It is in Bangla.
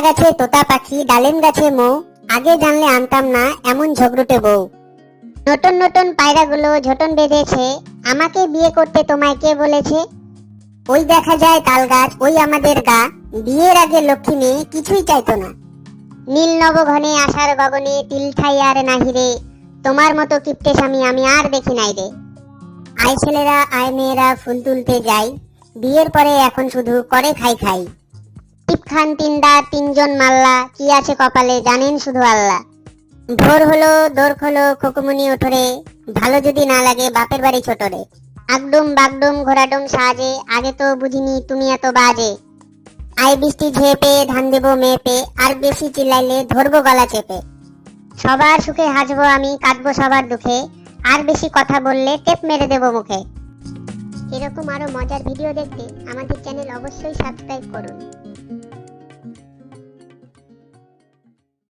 গাছে তোতা পাখি, ডালিম গাছে মৌ, আগে জানলে আনতাম না এমন ঝগড়ুটে বউ। নতুন নতুন পায়রাগুলো ঝোটন বেঁধেছে, আমাকে বিয়ে করতে তোমায় কে বলেছে? ওই দেখা যায় তাল গাছ, ওই আমাদের গা, বিয়ের আগে লক্ষ্মী মেয়ে কিছুই চাইতো না। নীল নবঘনে আশার গগনে তিল ঠাই আর নাহি রে, তোমার মতো কিপ্টে স্বামী আমি আর দেখি নাই রে। আয় ছেলেরা আয় মেয়েরা ফুল তুলতে যাই, বিয়ের পরে এখন শুধু করে খাই খাই। টিপ খান তিনদা তিনজন মাল্লা, কি আছে কপালে জানেন শুধু আল্লাহ। ভোর হলো দোর খোলো খুকুমনি ওঠরে, ভালো যদি না লাগে বাপের বাড়ি ছোটরে। আগডুম বাগডুম ঘোড়াডুম সাজে, আগে তো বুঝিনি তুমি এত বাজে। আই বৃষ্টি ঝেপে ধান দেবো মেপে, আর বেশি চিল্লাইলে ধরবো গলা চেপে। সবার সুখে হাসবো আমি, কাটবো সবার দুঃখে, আর বেশি কথা বললে টেপ মেরে দেবো মুখে। এরকম আরো মজার ভিডিও দেখতে আমাদের চ্যানেল অবশ্যই সাবস্ক্রাইব করুন।